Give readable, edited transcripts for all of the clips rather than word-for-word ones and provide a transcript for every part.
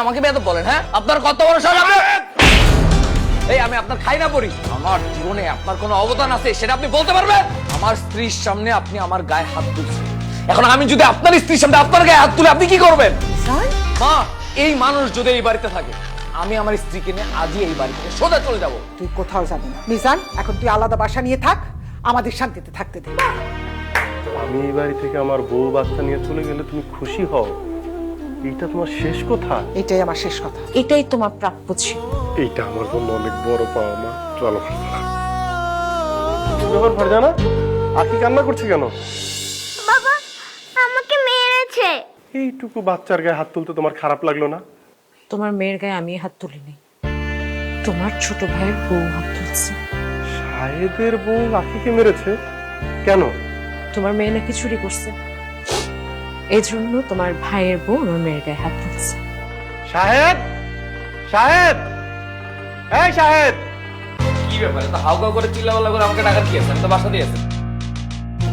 আমাকে বেয়াদব বলেন? হ্যাঁ, আপনার কত বড় সাহস! এই আমি আপনার খাই না পড়ি, আমার জীবনে আপনার কোনো অবদান আছে সেটা আপনি বলতে পারবেন? আমার স্ত্রীর সামনে আপনি আমার গায়ে হাত তুলছেন, এখন আমি যদি আপনার স্ত্রীর সামনে আপনার গায়ে হাত তুলে আপনি কি করবেন? মা, এই মানুষ যদি এই বাড়িতে থাকে, আমি আমার স্ত্রীকে নিয়ে আজই এই বাড়ি থেকে সোজা চলে যাব। তুই কোথাও যাবি না মিজান, এখন তুই আলাদা বাসা নিয়ে থাক, আমাদের শান্তিতে থাকতে দে। আমি এই বাড়ি থেকে আমার বউ বাচ্চা নিয়ে চলে গেলে তুমি খুশি হও? এইটা তোমার শেষ কথা? এটাই আমার শেষ কথা। এটাই তোমার প্রাপ্য ছিল। এইটা আমার জন্য অনেক বড় পাওয়া মা। চলো ব্যাপার ফারজানা, আখি কান্না করছে কেন? বাবা আমাকে মেরেছে। এইটুকু বাচ্চার গায়ে হাত তুলতে তোমার খারাপ লাগলো না? তোমার মেয়ের গায়ে আমি হাত তুলিনি, তোমার ছোট ভাইয়ের বউ হাত তুলছে। সাহেদের বউ আখিকে মেরেছে কেন? তোমার মেয়ে নাকি চুরি করছে, এই জন্য তোমার ভাইয়ের বউ আমার মেয়ের গায়ে হাত তুলছে। শাহেদ, শাহেদ, এই শাহেদ! কি ব্যাপার, এত হাউকাউ করে চিল্লাপাল্লা করে আমাকে টাকা দিয়েছেন? আমি তো বাসা দিয়েছেন।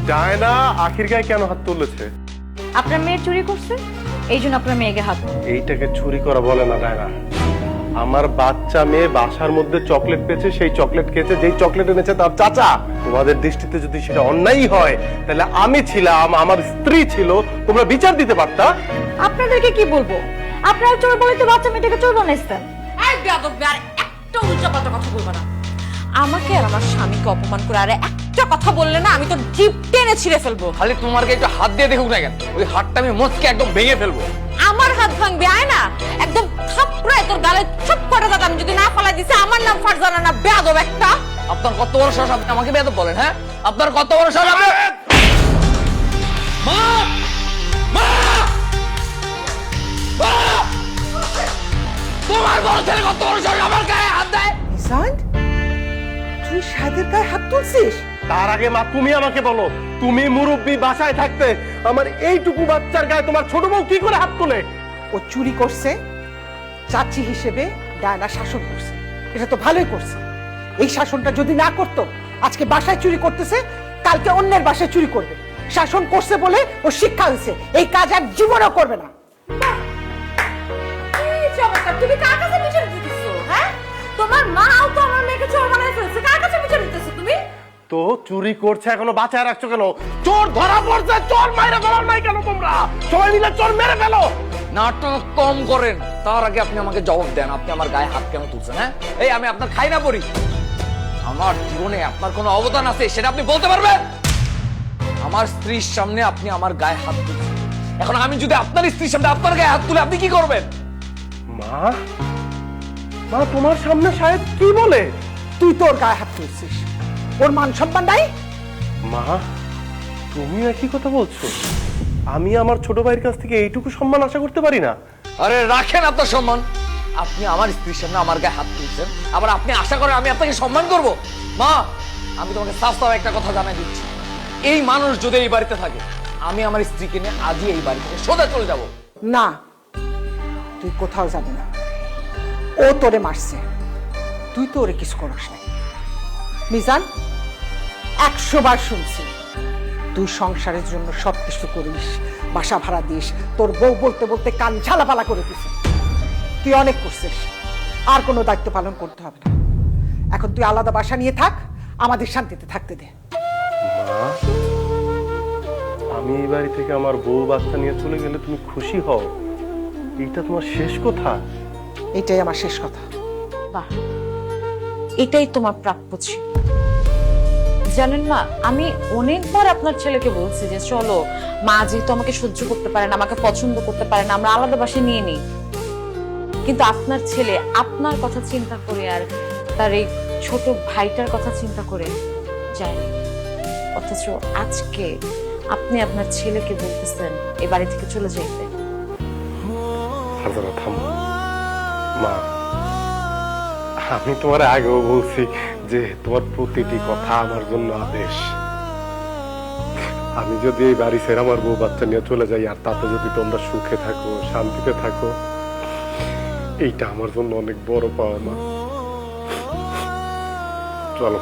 যায় না, আখির গায়ে কেন হাত তুলেছে? আপনার মেয়ে চুরি করছে, এই জন্য আপনার মেয়েকে হাত। এইটাকে চুরি করা বলে না ডায়না। আমার বাচ্চা মেয়ে বাসার মধ্যে চকলেট পেয়েছে, সেই চকলেট খেয়েছে, যেই চকলেট এনেছে তার চাচা। তোমাদের দৃষ্টিতে যদি সেটা অন্যায় হয়, তাহলে আমি ছিলাম, আমার স্ত্রী ছিল, তোমরা বিচার দিতে পারতা। আপনাদেরকে কি বলবো? আপনারা চোর বলে তো বাচ্চা মেয়েটাকে চোর বানাইছেন। এই বেয়াদব, আর একটা উল্টাপাল্টা কথা বলবে না। আমাকে আর আমার স্বামীকে অপমান করে আর একটা কথা বললে না, আমি তো জিভ টেনে ছিঁড়ে ফেলবো। খালি তোমার গায়ে একটু হাত দিয়ে দেখুক না কেন, ওই হাতটা আমি মোচকে একদম ভেঙে ফেলবো। আমার হাত ভাঙবে আয় না, একদম থাপড়ায় তোর গালে চুপ করে দাদা। আমি যদি না ফালাই দিছি, আমার নাম ফারজানা না, বেয়াদব একটা। আপনার কত বড় সাহস, আপনি আমাকে বেয়াদব বলেন? হ্যাঁ, আপনার কত বড় সাহস! মা, মা, মা! তোমার বড় ছেলে কত বড় সাহস আমার গায়ে হাত দেয়? মিজান, তুই শাহেদের গায়ে হাত তুলছিস? তার আগে মা তুমি আমাকে বলো, তুমি মুরব্বী বাসায় থাকতে আমার এইটুকু বাচ্চার গায়ে তোমার ছোট বউ কি করে হাত তোলে? ও চুরি করছে, চাচি হিসেবে ডায়না শাসন করছে, এটা তো ভালোই করছে। এই শাসনটা যদি না করতো, আজকে বাসায় চুরি করতেছে, কালকে অন্যের বাসায় চুরি করবে। শাসন করছে বলে ও শিক্ষা হয়েছে, এই কাজ আর জীবনেও করবে না। তুমি কার কাছে বিচার দিতেছো? হ্যাঁ, তোমার মাও তো আমার মেয়েকে চোর বানায় ফেলছে, কার কাছে বিচার দিতেছো তুমি? তো চুরি করছে এখনো বাঁচায় রাখছো কেন? চোর ধরা পড়ছে, চোর মাইরে ফেলার নাই কেন তোমরা? সবাই মিলে চোর মেরে ফেলো। নাটক কম করেন, তার আগে আপনি আমাকে জবাব দেন, আপনি আমার গায়ে হাত কেন তুলছেন? হ্যাঁ, এই আমি আপনার খাই না পড়ি, আমার জীবনে আপনার কোনো অবদান আছে সেটা আপনি বলতে পারবেন? আমার স্ত্রীর সামনে আপনি আমার গায়ে হাত তুলছেন, এখন আমি যদি আপনার স্ত্রীর সামনে আপনার গায়ে হাত তুলে আপনি কি করবেন? মা, মা তোমার সামনে শাহেদ কি বলে? তুই তোর গায়ে হাত তুলছিস, ওর মান সম্মান নাই? মা, তুমি একই কথা বলছো? আমি আমার ছোট ভাইয়ের কাছ থেকে এইটুকু সম্মান আশা করতে পারি না? আরে রাখেন আপনার সম্মান, আপনি আমার স্ত্রীর সামনে আমার গায়ে হাত তুলছেন, আবার আপনি আশা করেন আমি আপনাকে সম্মান করব? মা, আমি তোমাকে সাফ সাফ একটা কথা জানাই দিচ্ছি, এই মানুষ যদি এই বাড়িতে থাকে, আমি আমার স্ত্রীকে নিয়ে আজই এই বাড়ি থেকে সোজা চলে যাব। না, তুই কোথাও যাবি না। ও তোরে মারছে, তুই তো ওরে কিছু করিস না। মিজান, 100 বার শুনছি তুই সংসারের জন্য সবকিছু করিস, বাসা ভাড়া দিস, তোর বউ বলতে বলতে কান ঝালাপালা করে দিস। তুই অনেক করছিস, আর কোনো দায়িত্ব পালন করতে হবে না। এখন তুই আলাদা বাসা নিয়ে থাক, আমাদের শান্তিতে থাকতে দে। মা, আমি এই বাড়ি থেকে আমার বউ বাচ্চা নিয়ে চলে গেলে তুমি খুশি হও? এইটা তোমার শেষ কথা? এটাই আমার শেষ কথা। বাহ, এটাই তোমার প্রাপ্য ছিল। জানেন না, আমি অনেকবার আপনার ছেলেকে বলছি যে চলো, মা যেহেতু আমাকে সহ্য করতে পারে না, আমাকে পছন্দ করতে পারে না, আমরা আলাদা বাসায় নিয়ে নিই। কিন্তু আপনার ছেলে আপনার কথা চিন্তা করে আর তার এই ছোট ভাইটার কথা চিন্তা করে যায়নি। অথচ আজকে আপনি আপনার ছেলেকে বলতেছেন এ বাড়ি থেকে চলে যাইতে। ফারজানা থামো। মা, আমি তোমার আগেও বলছি যে তোমার প্রতিটি কথা আমার জন্য আদেশ। আমি যদি এই বাড়ি ছেড়ে আমার বউ বাচ্চা নিয়ে চলে যাই, আর তাতে যদি তোমরা সুখে থাকো, শান্তিতে থাকো, এইটা আমার জন্য অনেক বড় পাওয়া মা। চলো।